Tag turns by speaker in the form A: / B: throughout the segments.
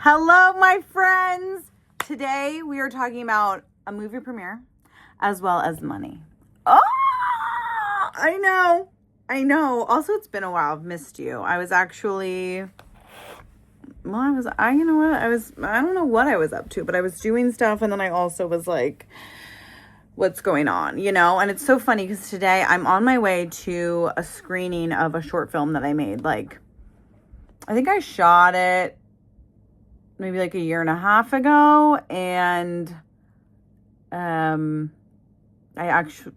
A: Hello, my friends. Today we are talking about a movie premiere as well as money. Oh, I know. Also, it's been a while. I've missed you. I was actually, I don't know what I was up to, but I was doing stuff. And then I also was like, what's going on, And it's so funny because today I'm on my way to a screening of a short film that I made. Like, I think I shot it maybe like a year and a half ago, and I actually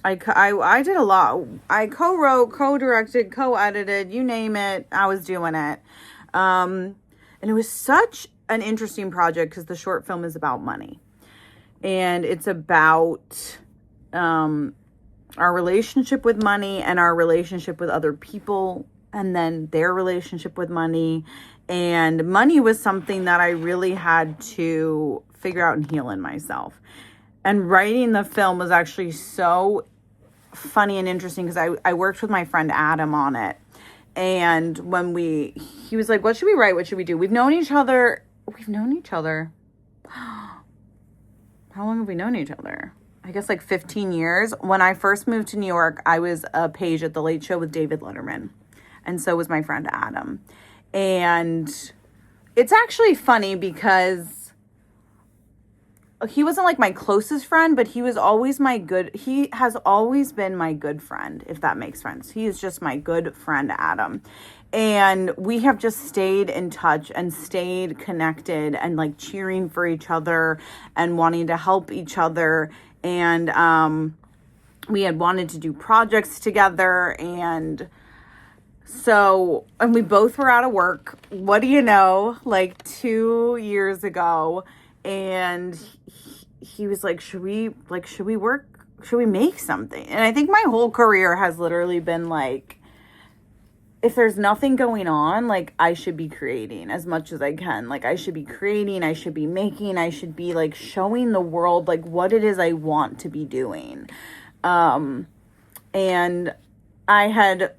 A: I did a lot. I co-wrote, co-directed, co-edited, you name it, I was doing it. And it was such an interesting project because the short film is about money, and it's about our relationship with money and our relationship with other people, and then their relationship with money. And money was something that I really had to figure out and heal in myself. And writing the film was actually so funny and interesting because I worked with my friend Adam on it. And when he was like, what should we write? What should we do? We've known each other. How long have we known each other? I guess like 15 years. When I first moved to New York, I was a page at The Late Show with David Letterman. And so was my friend Adam. And it's actually funny because he wasn't like my closest friend, but he has always been my good friend, if that makes sense. He is just my good friend, Adam. And we have just stayed in touch and stayed connected and like cheering for each other and wanting to help each other. And we had wanted to do projects together, and we both were out of work. What do you know? Like 2 years ago, and he was like, should we work? Should we make something? And I think my whole career has literally been like, if there's nothing going on, like I should be creating as much as I can. Like I should be creating, I should be making, I should be like showing the world like what it is I want to be doing. And I had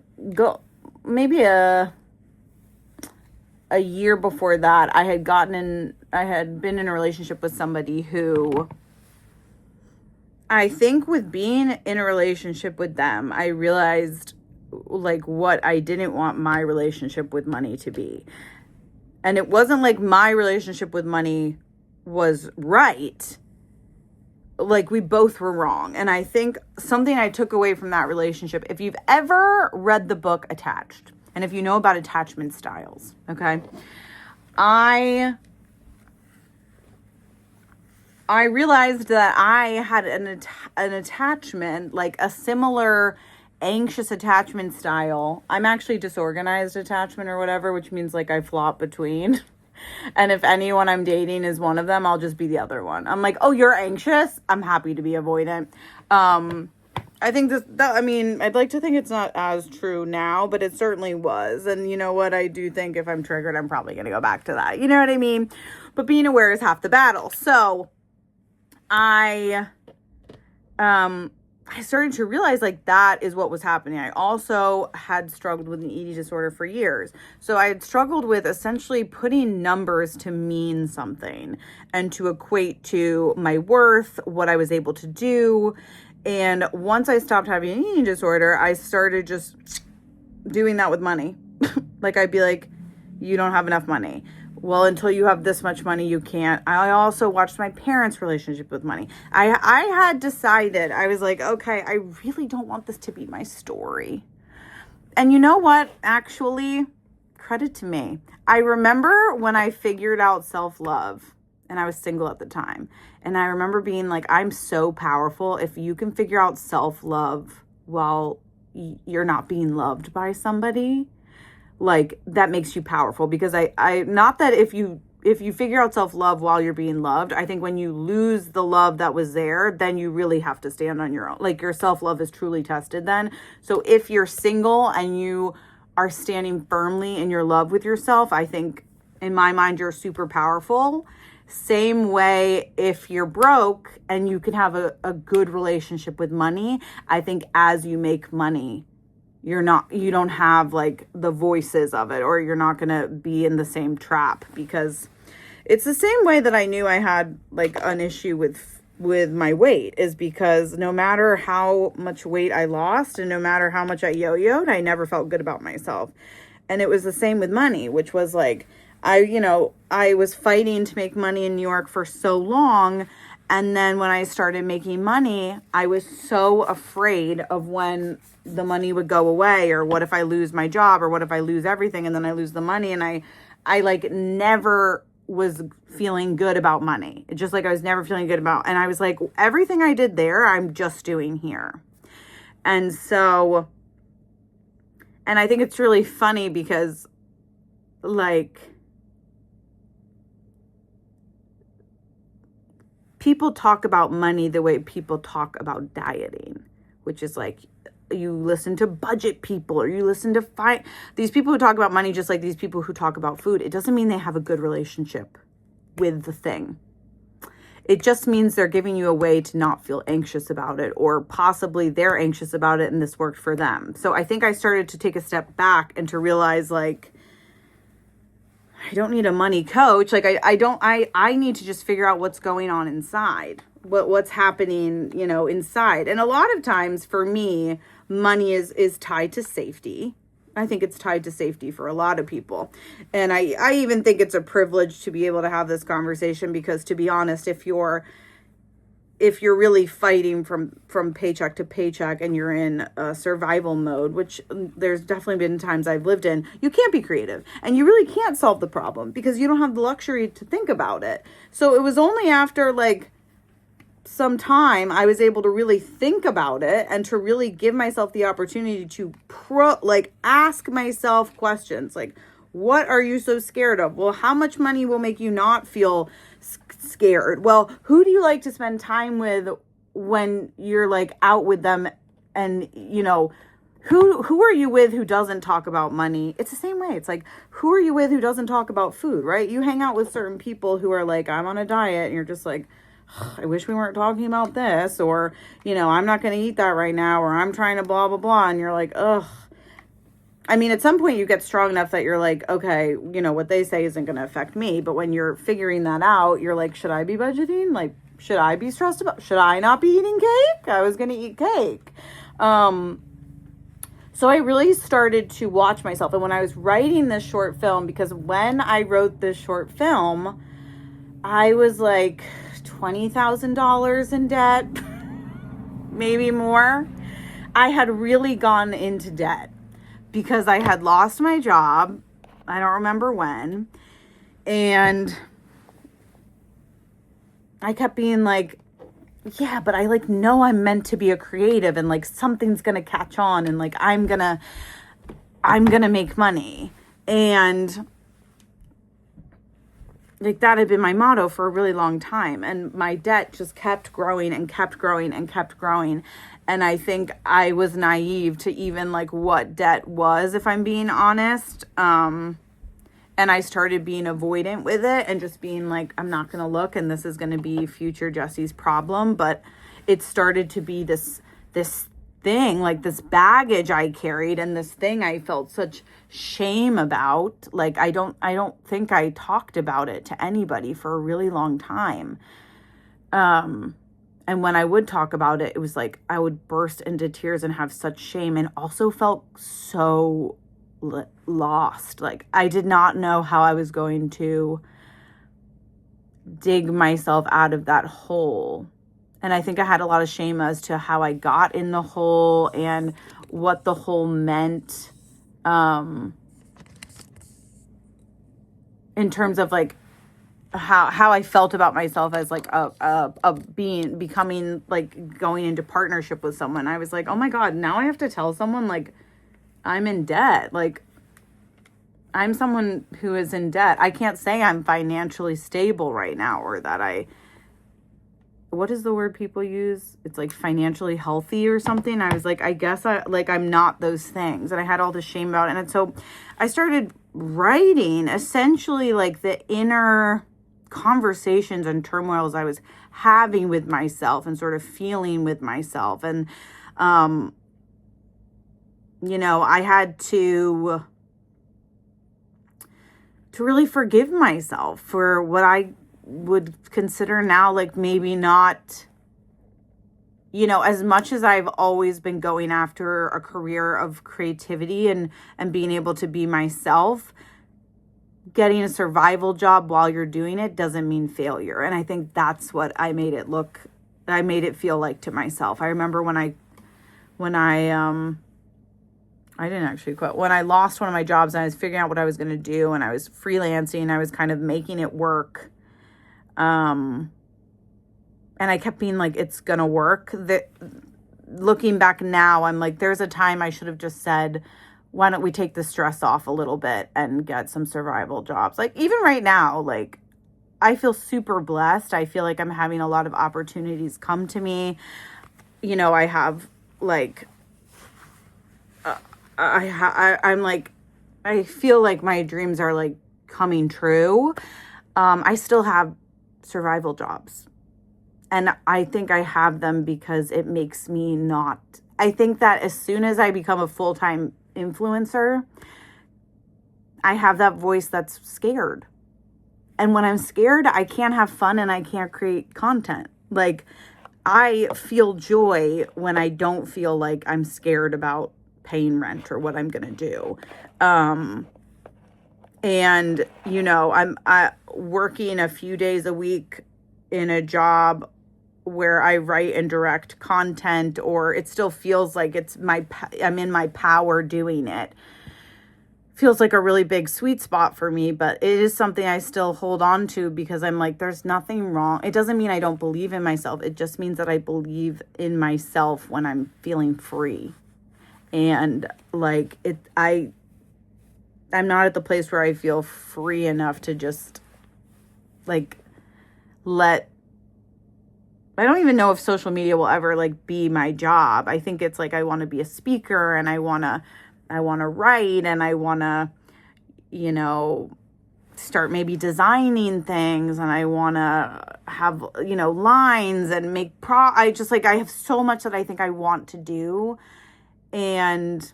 A: maybe a year before that, I had been in a relationship with somebody who, I think with being in a relationship with them, I realized like what I didn't want my relationship with money to be. And it wasn't like my relationship with money was right. Like we both were wrong. And I think something I took away from that relationship, if you've ever read the book Attached, and if you know about attachment styles, okay, I realized that I had an attachment, like a similar anxious attachment style. I'm actually disorganized attachment or whatever, which means like I flop between. And if anyone I'm dating is one of them, I'll just be the other one. I'm like, oh, you're anxious? I'm happy to be avoidant. I think I'd like to think it's not as true now, but it certainly was. And you know what? I do think if I'm triggered, I'm probably going to go back to that. You know what I mean? But being aware is half the battle. So I started to realize like that is what was happening. I also had struggled with an eating disorder for years. So I had struggled with essentially putting numbers to mean something and to equate to my worth, what I was able to do. And once I stopped having an eating disorder, I started just doing that with money. Like I'd be like, you don't have enough money. Well, until you have this much money, you can't. I also watched my parents' relationship with money. I had decided, I was like, okay, I really don't want this to be my story. And you know what? Actually, credit to me. I remember when I figured out self-love, and I was single at the time. And I remember being like, I'm so powerful. If you can figure out self-love while you're not being loved by somebody, like that makes you powerful. Because I not that if you figure out self-love while you're being loved, I think when you lose the love that was there, then you really have to stand on your own. Like your self-love is truly tested then. So if you're single and you are standing firmly in your love with yourself, I think in my mind, you're super powerful. Same way, if you're broke and you can have a good relationship with money, I think as you make money, you don't have like the voices of it, or you're not going to be in the same trap, because it's the same way that I knew I had like an issue with my weight, is because no matter how much weight I lost and no matter how much I yo-yoed, I never felt good about myself. And it was the same with money, which was like, I was fighting to make money in New York for so long. And then when I started making money, I was so afraid of when the money would go away, or what if I lose my job, or what if I lose everything and then I lose the money. And I like never was feeling good about money. Just like I was never feeling good about, and I was like, everything I did there, I'm just doing here. And so, and I think it's really funny because like people talk about money the way people talk about dieting, which is like, you listen to budget people, or you listen to these people who talk about money just like these people who talk about food. It doesn't mean they have a good relationship with the thing. It just means they're giving you a way to not feel anxious about it, or possibly they're anxious about it and this worked for them. So I think I started to take a step back and to realize like, I don't need a money coach. Like I need to just figure out what's going on inside, what's happening, inside. And a lot of times for me, money is tied to safety. I think it's tied to safety for a lot of people. And I even think it's a privilege to be able to have this conversation, because to be honest, if you're really fighting from paycheck to paycheck and you're in a survival mode, which there's definitely been times I've lived in, you can't be creative and you really can't solve the problem because you don't have the luxury to think about it. So it was only after like some time I was able to really think about it and to really give myself the opportunity to ask myself questions like, what are you so scared of? Well, how much money will make you not feel scared? Well, who do you like to spend time with when you're like out with them? And who are you with who doesn't talk about money? It's the same way. It's like, who are you with who doesn't talk about food, right? You hang out with certain people who are like, I'm on a diet, and you're just like, I wish we weren't talking about this, or I'm not going to eat that right now, or I'm trying to blah blah blah, and you're like, ugh. I mean, at some point you get strong enough that you're like, okay, what they say isn't going to affect me. But when you're figuring that out, you're like, should I be budgeting? Like, should I be stressed about, should I not be eating cake? I was going to eat cake. So I really started to watch myself. And when I was writing this short film, because when I wrote this short film, I was like $20,000 in debt, maybe more. I had really gone into debt because I had lost my job. I don't remember when. And I kept being like, yeah, but I like know I'm meant to be a creative, and like something's going to catch on, and like I'm going to make money. And like that had been my motto for a really long time. And my debt just kept growing and kept growing and kept growing. And I think I was naive to even like what debt was, if I'm being honest. And I started being avoidant with it and just being like, I'm not going to look, and this is going to be future Jesse's problem. But it started to be this thing, like this baggage I carried, and this thing I felt such shame about. Like I don't think I talked about it to anybody for a really long time. And when I would talk about it, it was like I would burst into tears and have such shame, and also felt so lost. Like I did not know how I was going to dig myself out of that hole. And I think I had a lot of shame as to how I got in the hole and what the hole meant, in terms of like how I felt about myself as like becoming like going into partnership with someone. I was like, oh my God, now I have to tell someone like I'm in debt. Like I'm someone who is in debt. I can't say I'm financially stable right now, or that what is the word people use? It's like financially healthy or something. I was like, I guess I'm not those things. And I had all this shame about it. And so I started writing essentially like the inner conversations and turmoils I was having with myself and sort of feeling with myself. And, I had to really forgive myself for what I would consider now, like, maybe not, as much as I've always been going after a career of creativity and being able to be myself, getting a survival job while you're doing it doesn't mean failure. And I think that's what I made it feel like to myself. I remember when I didn't actually quit. When I lost one of my jobs and I was figuring out what I was going to do, and I was freelancing, I was kind of making it work. And I kept being like, it's going to work. Looking back now, I'm like, there's a time I should have just said, why don't we take the stress off a little bit and get some survival jobs? Like, even right now, like, I feel super blessed. I feel like I'm having a lot of opportunities come to me. I have like, I'm like, I feel like my dreams are like coming true. I still have survival jobs, and I think I have them because it makes me not, I think that as soon as I become a full-time influencer, I have that voice that's scared. And when I'm scared, I can't have fun and I can't create content. Like, I feel joy when I don't feel like I'm scared about paying rent or what I'm going to do. And, I'm working a few days a week in a job where I write and direct content, or it still feels like I'm in my power doing it. Feels like a really big sweet spot for me, but it is something I still hold on to because I'm like, there's nothing wrong. It doesn't mean I don't believe in myself. It just means that I believe in myself when I'm feeling free. And like I'm not at the place where I feel free enough to just like I don't even know if social media will ever like be my job. I think it's like, I want to be a speaker, and I want to write, and I want to, start maybe designing things, and I want to have, lines and make I have so much that I think I want to do. And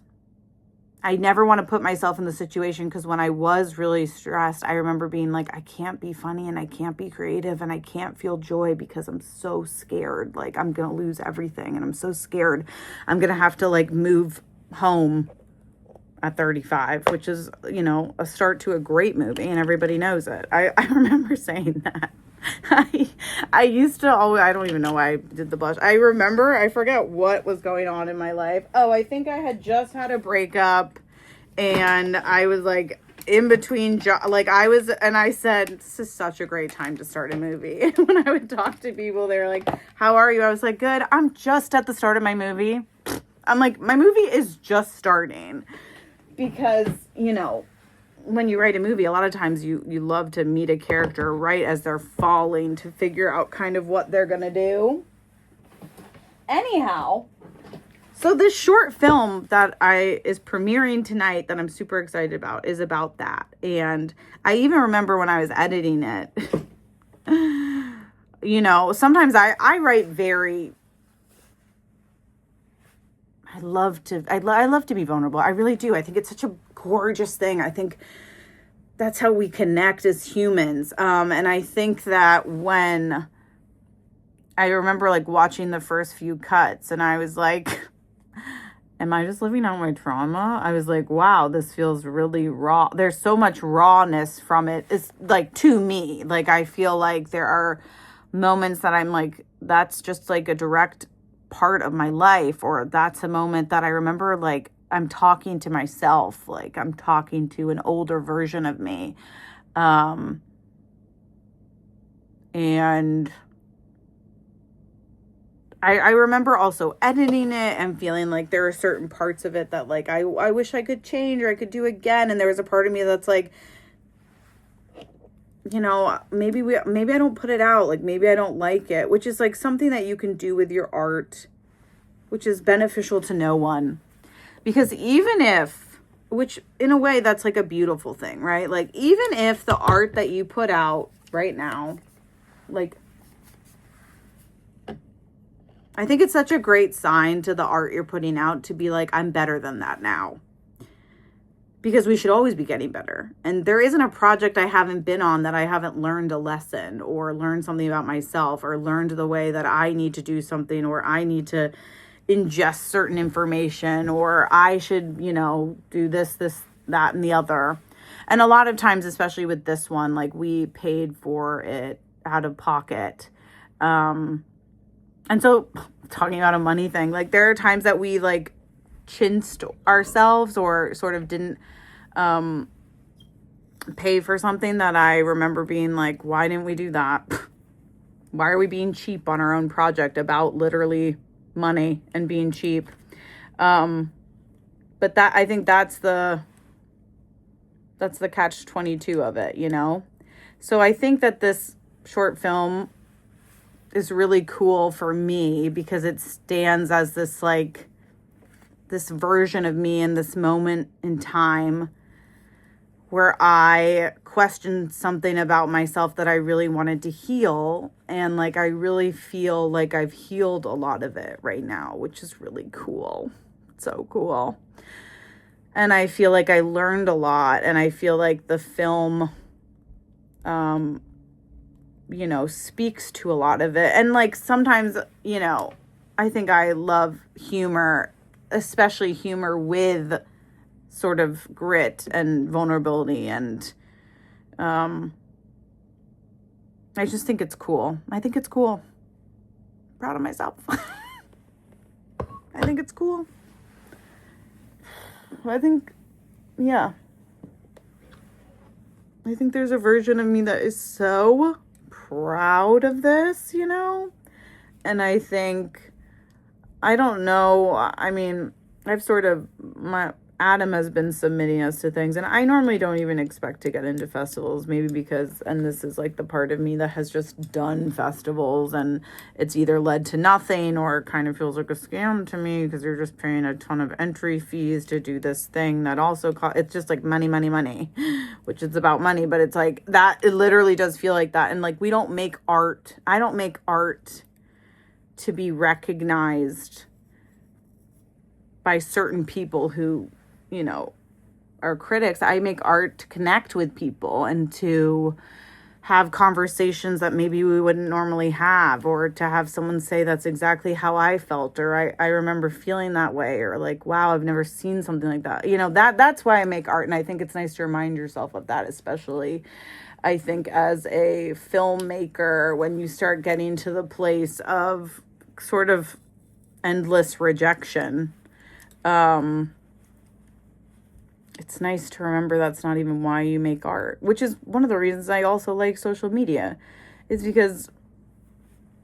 A: I never want to put myself in the situation, because when I was really stressed, I remember being like, I can't be funny and I can't be creative and I can't feel joy because I'm so scared. Like, I'm going to lose everything, and I'm so scared I'm going to have to like move home at 35, which is, a start to a great movie, and everybody knows it. I remember saying that. I used to always, I don't even know why I did the blush. I forget what was going on in my life. Oh, I think I had just had a breakup, and I was like in between and I said, this is such a great time to start a movie. When I would talk to people, they were like, how are you? I was like, good. I'm just at the start of my movie. I'm like, my movie is just starting. Because, when you write a movie, a lot of times you love to meet a character right as they're falling to figure out kind of what they're going to do. Anyhow, so this short film that is premiering tonight that I'm super excited about is about that. And I even remember when I was editing it, sometimes I write very... I love to be vulnerable. I really do. I think it's such a gorgeous thing. I think that's how we connect as humans. And I think that when I remember like watching the first few cuts, and I was like, am I just living out my trauma? I was like, wow, this feels really raw. There's so much rawness from it. It's like, to me, like, I feel like there are moments that I'm like, that's just like a direct part of my life, or that's a moment that I remember like I'm talking to myself, like I'm talking to an older version of me. And I remember also editing it and feeling like there are certain parts of it that like I wish I could change or I could do again. And there was a part of me that's like, maybe I don't put it out. Like, maybe I don't like it, which is like something that you can do with your art, which is beneficial to no one. Because even if, which in a way that's like a beautiful thing, right? Like, even if the art that you put out right now, like, I think it's such a great sign to the art you're putting out to be like, I'm better than that now. Because we should always be getting better. And there isn't a project I haven't been on that I haven't learned a lesson or learned something about myself or learned the way that I need to do something or I need to ingest certain information or I should, do this, that, and the other. And a lot of times, especially with this one, like we paid for it out of pocket. And so talking about a money thing, like there are times that we like chinced ourselves or sort of didn't pay for something that I remember being like, why didn't we do that? Why are we being cheap on our own project about literally money and being cheap? But that, I think that's the catch-22 of it, So I think that this short film is really cool for me because it stands as this like this version of me in this moment in time where I questioned something about myself that I really wanted to heal. And like, I really feel like I've healed a lot of it right now, which is really cool. So cool. And I feel like I learned a lot. And I feel like the film, speaks to a lot of it. And like, sometimes, I think I love humor, especially humor with sort of grit and vulnerability. And I just think it's cool. I think it's cool. I'm proud of myself. I think it's cool. I think there's a version of me that is so proud of this, And I think, I don't know, I mean, Adam has been submitting us to things, and I normally don't even expect to get into festivals, maybe because, and this is like the part of me that has just done festivals, and it's either led to nothing or kind of feels like a scam to me because you're just paying a ton of entry fees to do this thing that also it's just like money, which is about money, but it's like that, it literally does feel like that. And like, I don't make art to be recognized by certain people who, are critics. I make art to connect with people and to have conversations that maybe we wouldn't normally have, or to have someone say that's exactly how I felt, or I remember feeling that way, or like, wow, I've never seen something like that. That's why I make art. And I think it's nice to remind yourself of that, especially I think as a filmmaker, when you start getting to the place of sort of endless rejection. It's nice to remember that's not even why you make art, which is one of the reasons I also like social media, is because,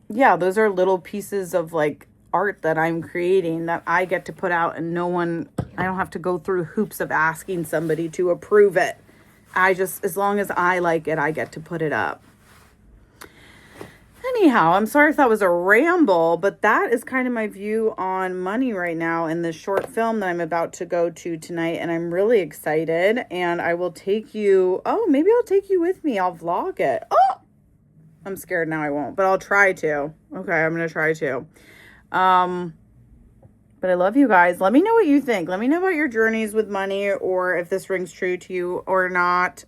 A: those are little pieces of like art that I'm creating that I get to put out, and I don't have to go through hoops of asking somebody to approve it. As long as I like it, I get to put it up. Anyhow, I'm sorry if that was a ramble, but that is kind of my view on money right now in this short film that I'm about to go to tonight. And I'm really excited, and I will take you. Oh, maybe I'll take you with me. I'll vlog it. Oh, I'm scared now. I won't, but I'll try to. Okay, I'm going to try to. But I love you guys. Let me know what you think. Let me know about your journeys with money, or if this rings true to you or not.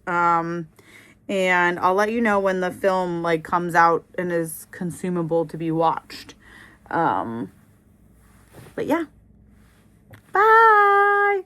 A: And I'll let you know when the film like comes out and is consumable to be watched. But yeah. Bye.